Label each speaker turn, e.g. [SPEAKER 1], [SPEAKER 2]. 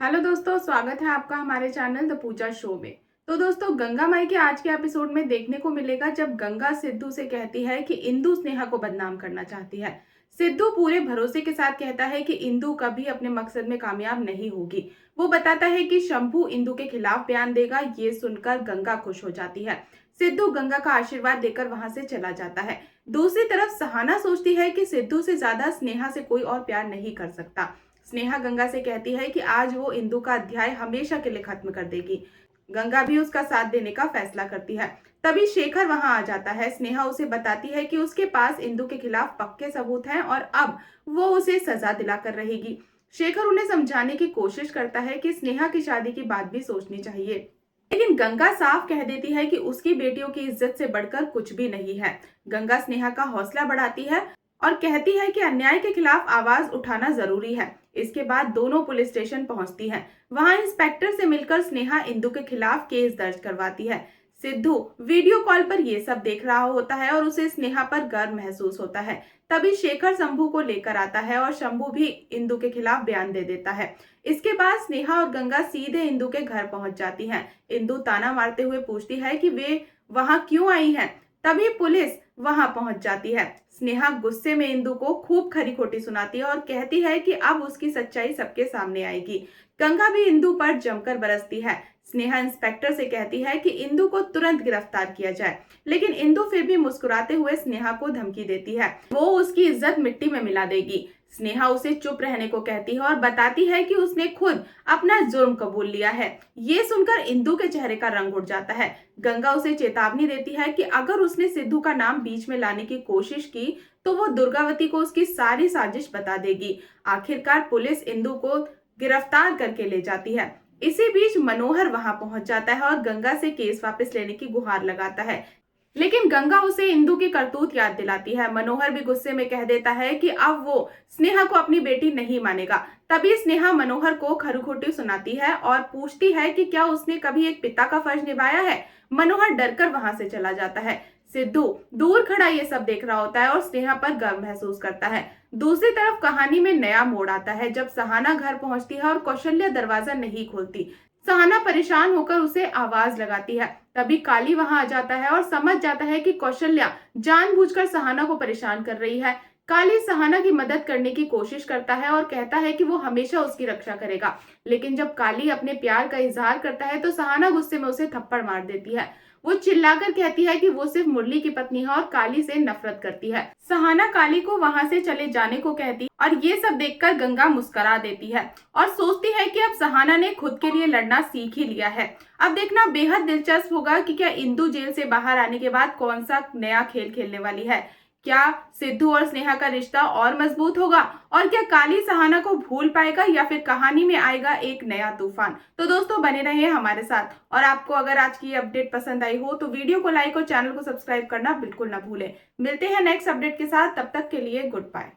[SPEAKER 1] Hello दोस्तों, स्वागत है आपका हमारे चैनल द पूजा शो में। तो दोस्तों, गंगा माई के आज के एपिसोड में देखने को मिलेगा जब गंगा सिद्धू से कहती है कि इंदु स्नेहा को बदनाम करना चाहती है। सिद्धू पूरे भरोसे के साथ कहता है कि इंदु कभी अपने मकसद में कामयाब नहीं होगी। वो बताता है कि शंभू इंदु के खिलाफ बयान देगा। ये सुनकर गंगा खुश हो जाती है। सिद्धू गंगा का आशीर्वाद देकर वहां से चला जाता है। दूसरी तरफ सहाना सोचती है कि सिद्धू से ज्यादा स्नेहा से कोई और प्यार नहीं कर सकता। स्नेहा गंगा से कहती है कि आज वो इंदु का अध्याय हमेशा के लिए खत्म कर देगी। गंगा भी उसका साथ देने का फैसला करती है। तभी शेखर वहां आ जाता है। स्नेहा उसे बताती है कि उसके पास इंदु के खिलाफ पक्के सबूत हैं और अब वो उसे सजा दिलाकर रहेगी। शेखर उन्हें समझाने की कोशिश करता है कि स्नेहा की शादी की बात भी सोचनी चाहिए, लेकिन गंगा साफ कह देती है कि उसकी बेटियों की इज्जत से बढ़कर कुछ भी नहीं है। गंगा स्नेहा का हौसला बढ़ाती है और कहती है कि अन्याय के खिलाफ आवाज उठाना जरूरी है। इसके बाद दोनों पुलिस स्टेशन पहुंचती हैं। वहां इंस्पेक्टर से मिलकर स्नेहा इंदु के खिलाफ केस दर्ज करवाती है। सिद्धू वीडियो कॉल पर ये सब देख रहा होता है और उसे स्नेहा पर गर्व महसूस होता है। तभी शेखर शंभू को लेकर आता है और शंभू भी इंदु के खिलाफ बयान दे देता है। इसके बाद स्नेहा और गंगा सीधे इंदु के घर पहुंच जाती हैं। इंदु ताना मारते हुए पूछती है कि वे वहां क्यों आई हैं। तभी पुलिस वहां पहुंच जाती है। स्नेहा गुस्से में इंदु को खूब खरी खोटी सुनाती है और कहती है कि अब उसकी सच्चाई सबके सामने आएगी। गंगा भी इंदु पर जमकर बरसती है। स्नेहा इंस्पेक्टर से कहती है कि इंदु को तुरंत गिरफ्तार किया जाए, लेकिन इंदु फिर भी मुस्कुराते हुए स्नेहा को धमकी देती है। वो उसकी इज्जत मिट्टी में मिला देगी। स्नेहा उसे चुप रहने को कहती है और बताती है कि उसने खुद अपना जुर्म कबूल लिया है। ये सुनकर इंदु के चेहरे का रंग उड़ जाता है। गंगा उसे चेतावनी देती है कि अगर उसने सिद्धू का नाम बीच में लाने की कोशिश की तो वो दुर्गावती को उसकी सारी साजिश बता देगी। आखिरकार पुलिस इंदु को गिरफ्तार करके ले जाती है। इसी बीच मनोहर वहां पहुंच जाता है और गंगा से केस वापस लेने की गुहार लगाता है, लेकिन गंगा उसे इंदु की करतूत याद दिलाती है। मनोहर भी गुस्से में कह देता है कि अब वो स्नेहा को अपनी बेटी नहीं मानेगा। तभी स्नेहा मनोहर को खरुखोटी सुनाती है और पूछती है कि क्या उसने कभी एक पिता का फर्ज निभाया है। मनोहर डरकर वहां से चला जाता है। सिद्धू दूर खड़ा ये सब देख रहा होता है और स्नेहा पर गर्व महसूस करता है। दूसरी तरफ कहानी में नया मोड़ आता है जब सहाना घर पहुंचती है और कौशल्या दरवाजा नहीं खोलती। सहाना परेशान होकर उसे आवाज लगाती है। तभी काली वहां आ जाता है और समझ जाता है कि कौशल्या जानबूझकर सहाना को परेशान कर रही है। काली सहाना की मदद करने की कोशिश करता है और कहता है कि वो हमेशा उसकी रक्षा करेगा, लेकिन जब काली अपने प्यार का इजहार करता है तो सहाना गुस्से में उसे थप्पड़ मार देती है। वो चिल्लाकर कहती है कि वो सिर्फ मुरली की पत्नी है और काली से नफरत करती है। सहाना काली को वहां से चले जाने को कहती और ये सब देखकर गंगा मुस्कुरा देती है और सोचती है कि अब सहाना ने खुद के लिए लड़ना सीख ही लिया है। अब देखना बेहद दिलचस्प होगा कि क्या इंदु जेल से बाहर आने के बाद कौन सा नया खेल खेलने वाली है। क्या सिद्धू और स्नेहा का रिश्ता और मजबूत होगा और क्या काली सहाना को भूल पाएगा या फिर कहानी में आएगा एक नया तूफान। तो दोस्तों, बने रहिए हमारे साथ और आपको अगर आज की अपडेट पसंद आई हो तो वीडियो को लाइक और चैनल को सब्सक्राइब करना बिल्कुल ना भूलें। मिलते हैं नेक्स्ट अपडेट के साथ, तब तक के लिए गुड बाय।